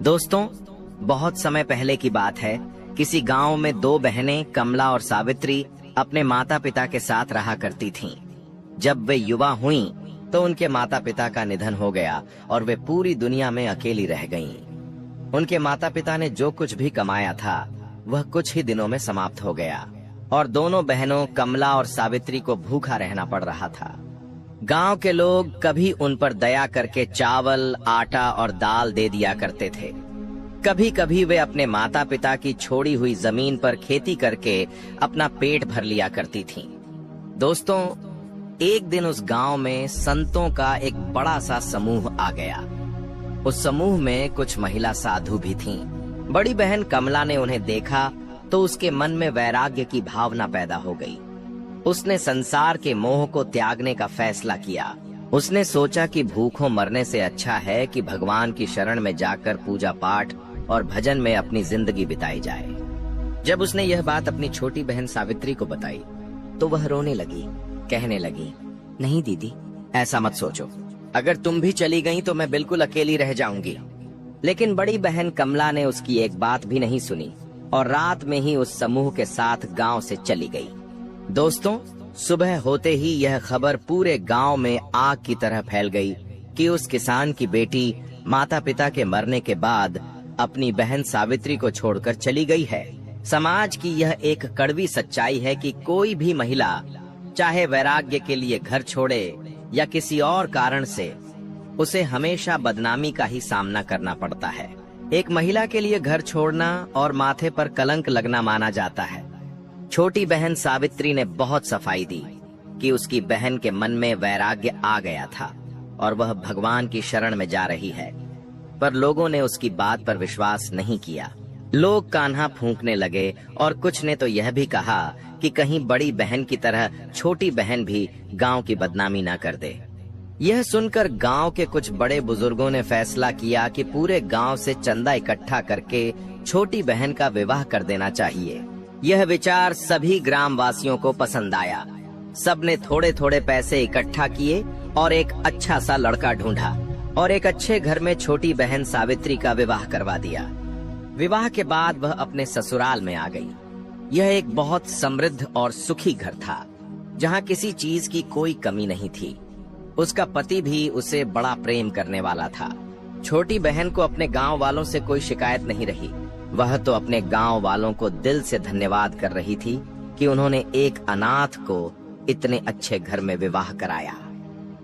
दोस्तों, बहुत समय पहले की बात है। किसी गांव में दो बहनें कमला और सावित्री अपने माता पिता के साथ रहा करती थीं। जब वे युवा हुईं, तो उनके माता पिता का निधन हो गया और वे पूरी दुनिया में अकेली रह गईं। उनके माता पिता ने जो कुछ भी कमाया था, वह कुछ ही दिनों में समाप्त हो गया और दोनों बहनों कमला और सावित्री को भूखा रहना पड़ रहा था। गांव के लोग कभी उन पर दया करके चावल, आटा और दाल दे दिया करते थे। कभी कभी वे अपने माता पिता की छोड़ी हुई जमीन पर खेती करके अपना पेट भर लिया करती थीं। दोस्तों, एक दिन उस गांव में संतों का एक बड़ा सा समूह आ गया। उस समूह में कुछ महिला साधु भी थीं। बड़ी बहन कमला ने उन्हें देखा तो उसके मन में वैराग्य की भावना पैदा हो गई। उसने संसार के मोह को त्यागने का फैसला किया। उसने सोचा कि भूखों मरने से अच्छा है कि भगवान की शरण में जाकर पूजा पाठ और भजन में अपनी जिंदगी बिताई जाए। जब उसने यह बात अपनी छोटी बहन सावित्री को बताई, तो वह रोने लगी, कहने लगी, नहीं दीदी, ऐसा मत सोचो। अगर तुम भी चली गई तो मैं बिल्कुल अकेली रह जाऊंगी। लेकिन बड़ी बहन कमला ने उसकी एक बात भी नहीं सुनी और रात में ही उस समूह के साथ गांव से चली गई। दोस्तों, सुबह होते ही यह खबर पूरे गांव में आग की तरह फैल गई कि उस किसान की बेटी माता पिता के मरने के बाद अपनी बहन सावित्री को छोड़कर चली गई है। समाज की यह एक कड़वी सच्चाई है कि कोई भी महिला चाहे वैराग्य के लिए घर छोड़े या किसी और कारण से, उसे हमेशा बदनामी का ही सामना करना पड़ता है। एक महिला के लिए घर छोड़ना और माथे पर कलंक लगना माना जाता है। छोटी बहन सावित्री ने बहुत सफाई दी कि उसकी बहन के मन में वैराग्य आ गया था और वह भगवान की शरण में जा रही है, पर लोगों ने उसकी बात पर विश्वास नहीं किया। लोग कान्हा फूंकने लगे और कुछ ने तो यह भी कहा कि कहीं बड़ी बहन की तरह छोटी बहन भी गांव की बदनामी न कर दे। यह सुनकर गांव के कुछ बड़े बुजुर्गों ने फैसला किया कि पूरे गांव से चंदा इकट्ठा करके छोटी बहन का विवाह कर देना चाहिए। यह विचार सभी ग्रामवासियों को पसंद आया। सबने थोड़े थोड़े पैसे इकट्ठा किए और एक अच्छा सा लड़का ढूंढा और एक अच्छे घर में छोटी बहन सावित्री का विवाह करवा दिया। विवाह के बाद वह अपने ससुराल में आ गई। यह एक बहुत समृद्ध और सुखी घर था, जहाँ किसी चीज की कोई कमी नहीं थी। उसका पति भी उसे बड़ा प्रेम करने वाला था। छोटी बहन को अपने गांव वालों से कोई शिकायत नहीं रही। वह तो अपने गांव वालों को दिल से धन्यवाद कर रही थी कि उन्होंने एक अनाथ को इतने अच्छे घर में विवाह कराया।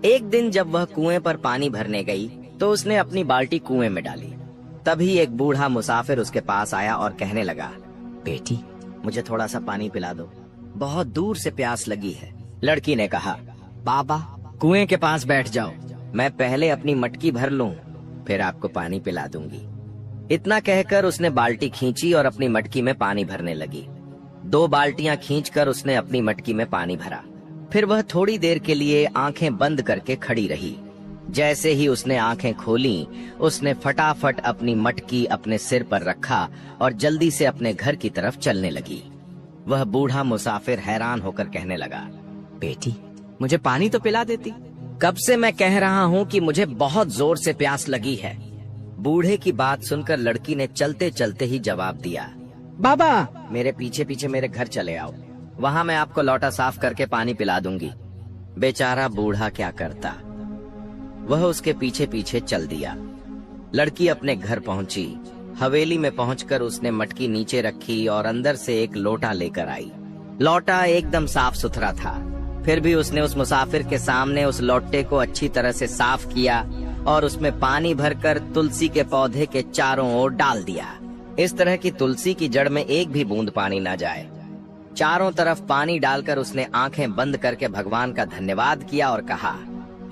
एक दिन जब वह कुएं पर पानी भरने गई, तो उसने अपनी बाल्टी कुएं में डाली। तभी एक बूढ़ा मुसाफिर उसके पास आया और कहने लगा, बेटी, मुझे थोड़ा सा पानी पिला दो, बहुत दूर से प्यास लगी है। लड़की ने कहा, बाबा, कुएं के पास बैठ जाओ, मैं पहले अपनी मटकी भर लूं, फिर आपको पानी पिला दूंगी। इतना कहकर उसने बाल्टी खींची और अपनी मटकी में पानी भरने लगी। 2 बाल्टियां खींचकर उसने अपनी मटकी में पानी भरा। फिर वह थोड़ी देर के लिए आंखें बंद करके खड़ी रही। जैसे ही उसने आंखें खोली, उसने फटाफट अपनी मटकी अपने सिर पर रखा और जल्दी से अपने घर की तरफ चलने लगी। वह बूढ़ा मुसाफिर हैरान होकर कहने लगा, बेटी, मुझे पानी तो पिला देती। कब से मैं कह रहा हूँ कि मुझे बहुत जोर से प्यास लगी है। बूढ़े की बात सुनकर लड़की ने चलते चलते ही जवाब दिया, बाबा, मेरे पीछे पीछे मेरे घर चले आओ, वहाँ मैं आपको लोटा साफ करके पानी पिला दूंगी। बेचारा बूढ़ा क्या करता, वह उसके पीछे पीछे चल दिया। लड़की अपने घर पहुंची। हवेली में पहुंचकर उसने मटकी नीचे रखी और अंदर से एक लोटा लेकर आई। लोटा एकदम साफ सुथरा था। फिर भी उसने उस मुसाफिर के सामने उस लोटे को अच्छी तरह से साफ किया और उसमें पानी भरकर तुलसी के पौधे के चारों ओर डाल दिया। इस तरह की तुलसी की जड़ में एक भी बूंद पानी न जाए। चारों तरफ पानी डालकर उसने आंखें बंद करके भगवान का धन्यवाद किया और कहा,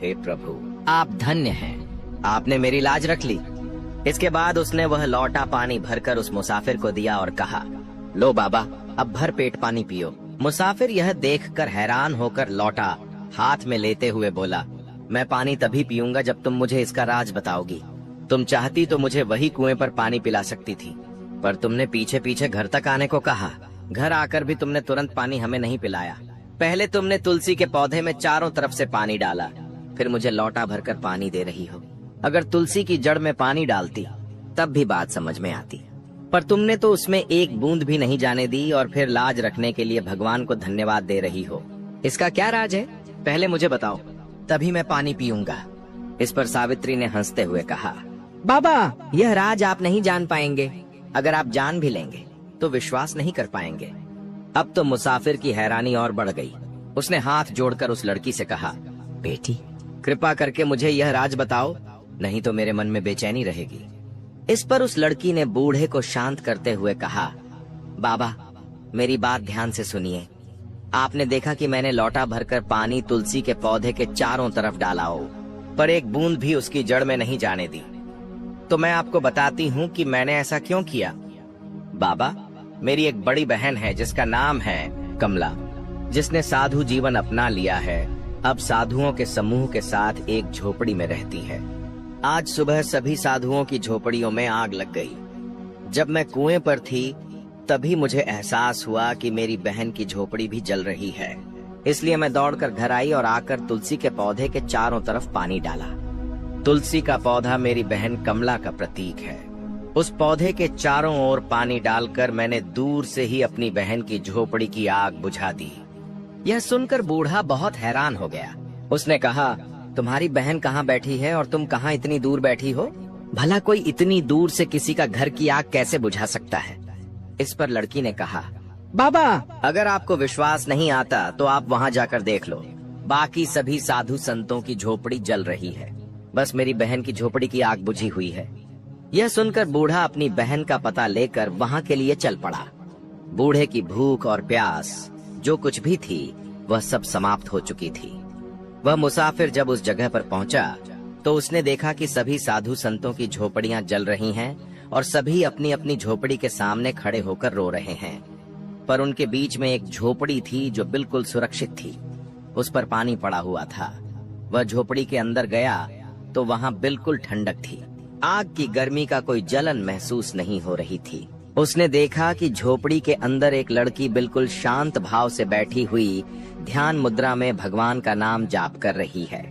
हे प्रभु, आप धन्य हैं, आपने मेरी लाज रख ली। इसके बाद उसने वह लोटा पानी भरकर उस मुसाफिर को दिया और कहा, लो बाबा, अब भर पेट पानी पियो। मुसाफिर यह देखकर हैरान होकर लोटा हाथ में लेते हुए बोला, मैं पानी तभी पीऊंगा जब तुम मुझे इसका राज बताओगी। तुम चाहती तो मुझे वही कुएं पर पानी पिला सकती थी, पर तुमने पीछे पीछे घर तक आने को कहा। घर आकर भी तुमने तुरंत पानी हमें नहीं पिलाया। पहले तुमने तुलसी के पौधे में चारों तरफ से पानी डाला, फिर मुझे लोटा भरकर पानी दे रही हो। अगर तुलसी की जड़ में पानी डालती तब भी बात समझ में आती, पर तुमने तो उसमें एक बूंद भी नहीं जाने दी और फिर लाज रखने के लिए भगवान को धन्यवाद दे रही हो। इसका क्या राज है? पहले मुझे बताओ, तभी मैं पानी पीऊंगा। इस पर सावित्री ने हंसते हुए कहा, बाबा, यह राज आप नहीं जान पाएंगे। अगर आप जान भी लेंगे तो विश्वास नहीं कर पाएंगे। अब तो मुसाफिर की हैरानी और बढ़ गई। उसने हाथ जोड़कर उस लड़की से कहा, बेटी, कृपा करके मुझे यह राज बताओ, नहीं तो मेरे मन में बेचैनी रहेगी। इस पर उस लड़की ने बूढ़े को शांत करते हुए कहा, बाबा, मेरी बात ध्यान से सुनिए। आपने देखा कि मैंने लोटा भरकर पानी तुलसी के पौधे के चारों तरफ डाला हो, पर एक बूंद भी उसकी जड़ में नहीं जाने दी। तो मैं आपको बताती हूँ कि मैंने ऐसा क्यों किया। बाबा, मेरी एक बड़ी बहन है जिसका नाम है कमला, जिसने साधु जीवन अपना लिया है। अब साधुओं के समूह के साथ एक झोपड़ी में रहती है। आज सुबह सभी साधुओं की झोपड़ियों में आग लग गई। जब मैं कुएं पर थी तभी मुझे एहसास हुआ कि मेरी बहन की झोपड़ी भी जल रही है। इसलिए मैं दौड़कर घर आई और आकर तुलसी के पौधे के चारों तरफ पानी डाला। तुलसी का पौधा मेरी बहन कमला का प्रतीक है। उस पौधे के चारों ओर पानी डालकर मैंने दूर से ही अपनी बहन की झोपड़ी की आग बुझा दी। यह सुनकर बूढ़ा बहुत हैरान हो गया। उसने कहा, तुम्हारी बहन कहाँ बैठी है और तुम कहाँ इतनी दूर बैठी हो? भला कोई इतनी दूर से किसी का घर की आग कैसे बुझा सकता है? इस पर लड़की ने कहा, बाबा, अगर आपको विश्वास नहीं आता तो आप वहाँ जाकर देख लो। बाकी सभी साधु संतों की झोपड़ी जल रही है, बस मेरी बहन की झोपड़ी की आग बुझी हुई है। यह सुनकर बूढ़ा अपनी बहन का पता लेकर वहाँ के लिए चल पड़ा। बूढ़े की भूख और प्यास जो कुछ भी थी वह सब समाप्त हो चुकी थी। वह मुसाफिर जब उस जगह पर पहुंचा तो उसने देखा कि सभी साधु संतों की झोपड़ियां जल रही हैं और सभी अपनी अपनी झोपड़ी के सामने खड़े होकर रो रहे हैं। पर उनके बीच में एक झोपड़ी थी जो बिल्कुल सुरक्षित थी। उस पर पानी पड़ा हुआ था। वह झोपड़ी के अंदर गया तो वहां बिल्कुल ठंडक थी। आग की गर्मी का कोई जलन महसूस नहीं हो रही थी। उसने देखा कि झोपड़ी के अंदर एक लड़की बिल्कुल शांत भाव से बैठी हुई ध्यान मुद्रा में भगवान का नाम जाप कर रही है।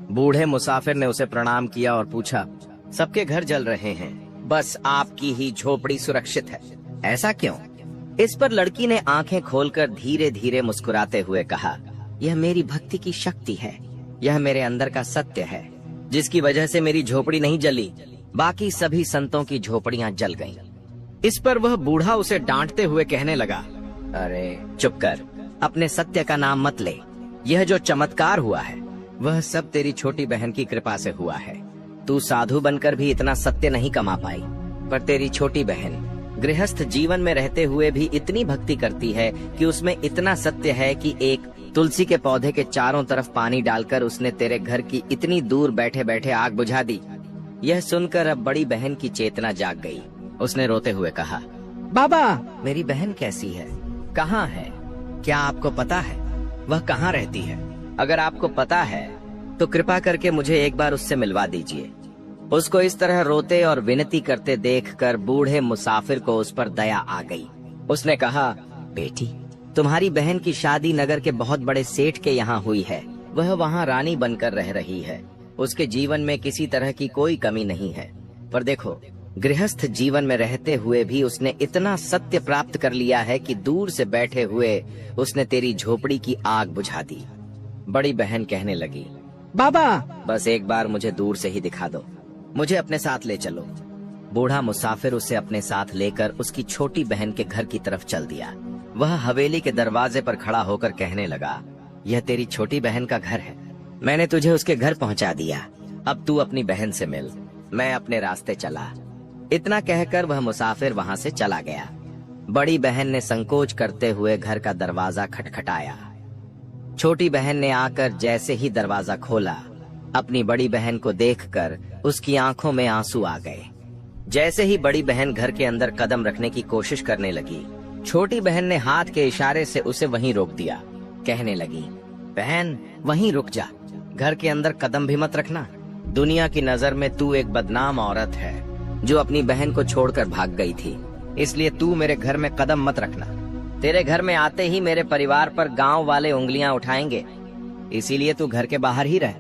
बूढ़े मुसाफिर ने उसे प्रणाम किया और पूछा, सबके घर जल रहे हैं, बस आपकी ही झोपड़ी सुरक्षित है, ऐसा क्यों? इस पर लड़की ने आंखें खोलकर धीरे धीरे मुस्कुराते हुए कहा, यह मेरी भक्ति की शक्ति है। यह मेरे अंदर का सत्य है जिसकी वजह से मेरी झोपड़ी नहीं जली, बाकी सभी संतों की झोपड़ियां जल गईं। इस पर वह बूढ़ा उसे डांटते हुए कहने लगा, अरे चुप कर, अपने सत्य का नाम मत ले। यह जो चमत्कार हुआ है वह सब तेरी छोटी बहन की कृपा से हुआ है। तू साधु बनकर भी इतना सत्य नहीं कमा पाई, पर तेरी छोटी बहन गृहस्थ जीवन में रहते हुए भी इतनी भक्ति करती है कि उसमें इतना सत्य है कि एक तुलसी के पौधे के चारों तरफ पानी डालकर उसने तेरे घर की इतनी दूर बैठे बैठे आग बुझा दी। यह सुनकर अब बड़ी बहन की चेतना जाग गई। उसने रोते हुए कहा, बाबा, मेरी बहन कैसी है, कहाँ है? क्या आपको पता है वह कहाँ रहती है? अगर आपको पता है तो कृपा करके मुझे एक बार उससे मिलवा दीजिए। उसको इस तरह रोते और विनती करते देखकर बूढ़े मुसाफिर को उस पर दया आ गई। उसने कहा, बेटी, तुम्हारी बहन की शादी नगर के बहुत बड़े सेठ के यहाँ हुई है। वह वहाँ रानी बनकर रह रही है। उसके जीवन में किसी तरह की कोई कमी नहीं है। पर देखो, गृहस्थ जीवन में रहते हुए भी उसने इतना सत्य प्राप्त कर लिया है कि दूर से बैठे हुए उसने तेरी झोपड़ी की आग बुझा दी। बड़ी बहन कहने लगी, बाबा, बस एक बार मुझे दूर से ही दिखा दो, मुझे अपने साथ ले चलो। बूढ़ा मुसाफिर उसे अपने साथ लेकर उसकी छोटी बहन के घर की तरफ चल दिया। वह हवेली के दरवाजे पर खड़ा होकर कहने लगा, यह तेरी छोटी बहन का घर है, मैंने तुझे उसके घर पहुंचा दिया। अब तू अपनी बहन से मिल, मैं अपने रास्ते चला। इतना कहकर वह मुसाफिर वहां से चला गया। बड़ी बहन ने संकोच करते हुए घर का दरवाजा खटखटाया। छोटी बहन ने आकर जैसे ही दरवाजा खोला, अपनी बड़ी बहन को देखकर उसकी आंखों में आंसू आ गए। जैसे ही बड़ी बहन घर के अंदर कदम रखने की कोशिश करने लगी, छोटी बहन ने हाथ के इशारे से उसे वहीं रोक दिया। कहने लगी, बहन, वहीं रुक जा, घर के अंदर कदम भी मत रखना। दुनिया की नजर में तू एक बदनाम औरत है जो अपनी बहन को छोड़कर भाग गई थी, इसलिए तू मेरे घर में कदम मत रखना। तेरे घर में आते ही मेरे परिवार पर गांव वाले उंगलियां उठाएंगे, इसीलिए तू घर के बाहर ही रह।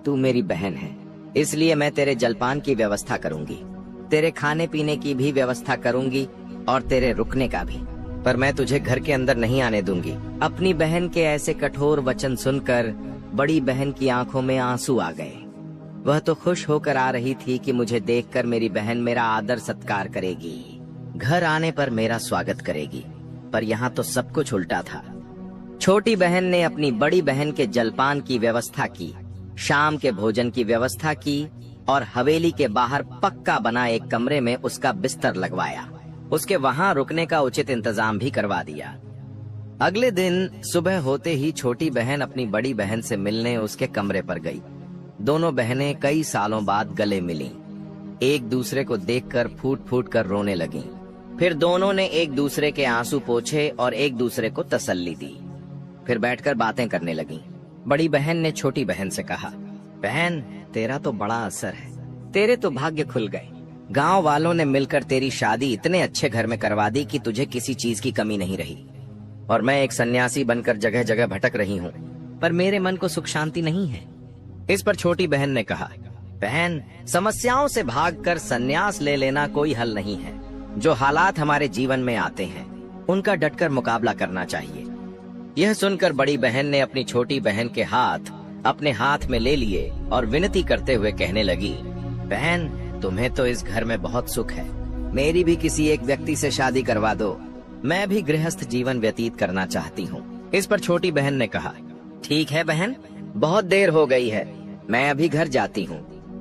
तू मेरी बहन है, इसलिए मैं तेरे जलपान की व्यवस्था करूंगी। तेरे खाने पीने की भी व्यवस्था करूंगी और तेरे रुकने का भी, पर मैं तुझे घर के अंदर नहीं आने दूंगी। अपनी बहन के ऐसे कठोर वचन सुनकर बड़ी बहन की आंखों में आंसू आ गए। वह तो खुश होकर आ रही थी कि मुझे देखकर मेरी बहन मेरा आदर सत्कार करेगी, घर आने पर मेरा स्वागत करेगी, पर यहाँ तो सब कुछ उल्टा था। छोटी बहन ने अपनी बड़ी बहन के जलपान की व्यवस्था की, शाम के भोजन की व्यवस्था की और हवेली के बाहर पक्का बना एक कमरे में उसका बिस्तर लगवाया। उसके वहां रुकने का उचित इंतजाम भी करवा दिया। अगले दिन सुबह होते ही छोटी बहन अपनी बड़ी बहन से मिलने उसके कमरे पर गई। दोनों बहनें कई सालों बाद गले मिलीं। एक दूसरे को देखकर फूट फूट कर रोने लगीं। फिर दोनों ने एक दूसरे के आंसू पोंछे और एक दूसरे को तसल्ली दी। फिर बैठकर बातें करने लगीं। बड़ी बहन ने छोटी बहन से कहा, बहन, तेरा तो बड़ा असर है, तेरे तो भाग्य खुल गए। गांव वालों ने मिलकर तेरी शादी इतने अच्छे घर में करवा दी कि तुझे किसी चीज की कमी नहीं रही, और मैं एक सन्यासी बनकर जगह जगह भटक रही हूँ, पर मेरे मन को सुख शांति नहीं है। इस पर छोटी बहन ने कहा, बहन, समस्याओं से भागकर सन्यास ले लेना कोई हल नहीं है। जो हालात हमारे जीवन में आते हैं उनका डटकर मुकाबला करना चाहिए। यह सुनकर बड़ी बहन ने अपनी छोटी बहन के हाथ अपने हाथ में ले लिए और विनती करते हुए कहने लगी, बहन, तुम्हें तो इस घर में बहुत सुख है, मेरी भी किसी एक व्यक्ति से शादी करवा दो, मैं भी गृहस्थ जीवन व्यतीत करना चाहती हूँ। इस पर छोटी बहन ने कहा, ठीक है बहन, बहुत देर हो गई है, मैं अभी घर जाती हूँ,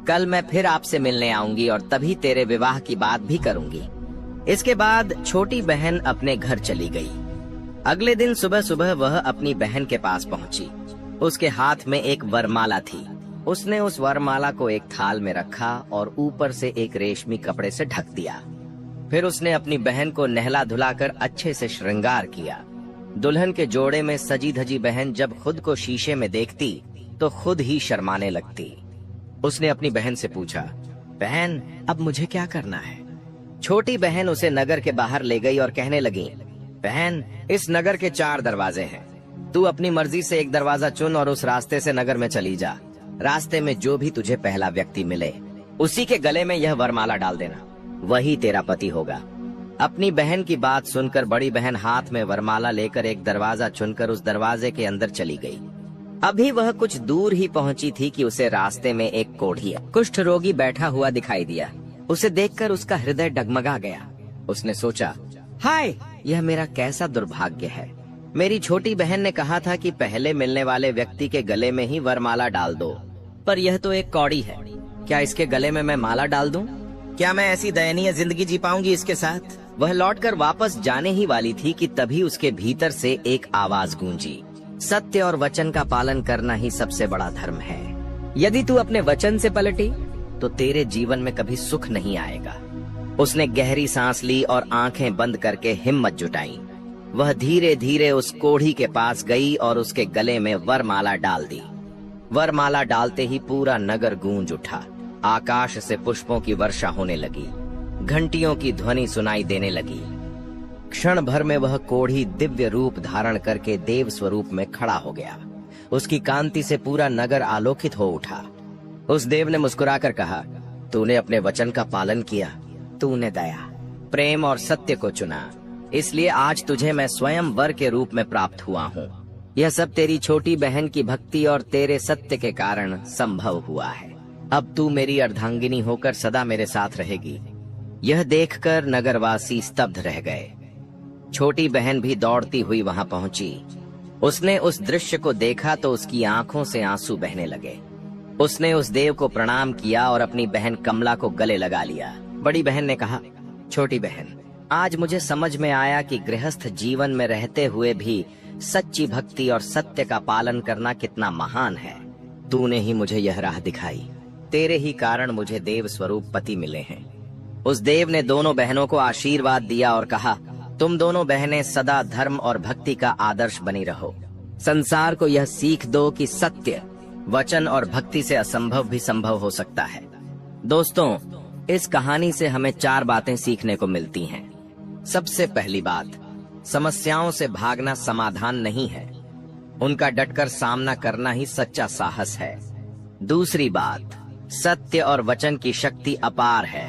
कल मैं फिर आपसे मिलने आऊंगी और तभी तेरे विवाह की बात भी करूंगी। इसके बाद छोटी बहन अपने घर चली गई। अगले दिन सुबह सुबह वह अपनी बहन के पास पहुंची। उसके हाथ में एक वरमाला थी। उसने उस वरमाला को एक थाल में रखा और ऊपर से एक रेशमी कपड़े से ढक दिया। फिर उसने अपनी बहन को नहला धुलाकर अच्छे से श्रृंगार किया। दुल्हन के जोड़े में सजी धजी बहन जब खुद को शीशे में देखती तो खुद ही शर्माने लगती। उसने अपनी बहन से पूछा, बहन, अब मुझे क्या करना है? छोटी बहन उसे नगर के बाहर ले गई और कहने लगी, बहन, इस नगर के 4 दरवाजे हैं, तू अपनी मर्जी से एक दरवाजा चुन और उस रास्ते से नगर में चली जा। रास्ते में जो भी तुझे पहला व्यक्ति मिले उसी के गले में यह वरमाला डाल देना, वही तेरा पति होगा। अपनी बहन की बात सुनकर बड़ी बहन हाथ में वरमाला लेकर एक दरवाजा चुनकर उस दरवाजे के अंदर चली गई। अभी वह कुछ दूर ही पहुंची थी कि उसे रास्ते में एक कोढ़िया कुष्ठ रोगी बैठा हुआ दिखाई दिया। उसे देखकर उसका हृदय डगमगा गया। उसने सोचा, हाय, यह मेरा कैसा दुर्भाग्य है। मेरी छोटी बहन ने कहा था कि पहले मिलने वाले व्यक्ति के गले में ही वरमाला डाल दो, पर यह तो एक कौड़ी है। क्या इसके गले में मैं माला डाल दूं? क्या मैं ऐसी दयनीय जिंदगी जी पाऊंगी इसके साथ? वह लौटकर वापस जाने ही वाली थी कि तभी उसके भीतर से एक आवाज गूंजी, सत्य और वचन का पालन करना ही सबसे बड़ा धर्म है। यदि तू अपने वचन से पलटी तो तेरे जीवन में कभी सुख नहीं आएगा। उसने गहरी सांस ली और आंखें बंद करके हिम्मत जुटाई। वह धीरे धीरे उस कोढ़ी के पास गई और उसके गले में वरमाला डाल दी। वरमाला डालते ही पूरा नगर गूंज उठा। आकाश से पुष्पों की वर्षा होने लगी, घंटियों की ध्वनि सुनाई देने लगी। क्षण भर में वह कोढ़ी दिव्य रूप धारण करके देव स्वरूप में खड़ा हो गया। उसकी कांति से पूरा नगर आलोकित हो उठा। उस देव ने मुस्कुराकर कहा, तूने अपने वचन का पालन किया, तूने दया, प्रेम और सत्य को चुना, इसलिए आज तुझे मैं स्वयं वर के रूप में प्राप्त हुआ हूँ। यह सब तेरी छोटी बहन की भक्ति और तेरे सत्य के कारण संभव हुआ है। अब तू मेरी अर्धांगिनी होकर सदा मेरे साथ रहेगी। यह देखकर नगरवासी स्तब्ध रह गए। छोटी बहन भी दौड़ती हुई वहां पहुंची। उसने उस दृश्य को देखा तो उसकी आंखों से आंसू बहने लगे। उसने उस देव को प्रणाम किया और अपनी बहन कमला को गले लगा लिया। बड़ी बहन ने कहा, छोटी बहन, आज मुझे समझ में आया कि गृहस्थ जीवन में रहते हुए भी सच्ची भक्ति और सत्य का पालन करना कितना महान है। तूने ही मुझे यह राह दिखाई। तेरे ही कारण मुझे देव स्वरूप पति मिले हैं। उस देव ने दोनों बहनों को आशीर्वाद दिया और कहा, तुम दोनों बहनें सदा धर्म और भक्ति का आदर्श बनी रहो। संसार को यह सीख दो कि सत्य, वचन और भक्ति से असंभव भी संभव हो सकता है। दोस्तों, इस कहानी से हमें 4 बातें सीखने को मिलती हैं। सबसे पहली बात, समस्याओं से भागना समाधान नहीं है, उनका डटकर सामना करना ही सच्चा साहस है। दूसरी बात, सत्य और वचन की शक्ति अपार है,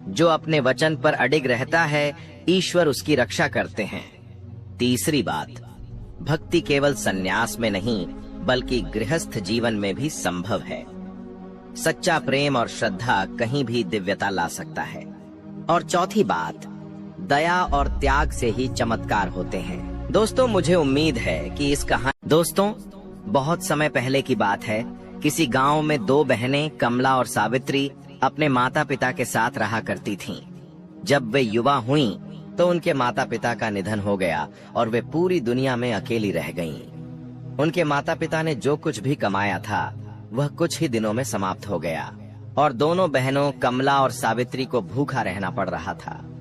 जो अपने वचन पर अडिग रहता है, ईश्वर उसकी रक्षा करते हैं। तीसरी बात, भक्ति केवल सन्यास में नहीं बल्कि गृहस्थ जीवन में भी संभव है। सच्चा प्रेम और श्रद्धा कहीं भी दिव्यता ला सकता है। और चौथी बात, दया और त्याग से ही चमत्कार होते हैं। दोस्तों, मुझे उम्मीद है कि इस कहानी बहुत समय पहले की बात है। किसी गांव में दो बहनें कमला और सावित्री अपने माता पिता के साथ रहा करती थीं। जब वे युवा हुईं, तो उनके माता पिता का निधन हो गया और वे पूरी दुनिया में अकेली रह गईं। उनके माता पिता ने जो कुछ भी कमाया था वह कुछ ही दिनों में समाप्त हो गया और दोनों बहनों कमला और सावित्री को भूखा रहना पड़ रहा था।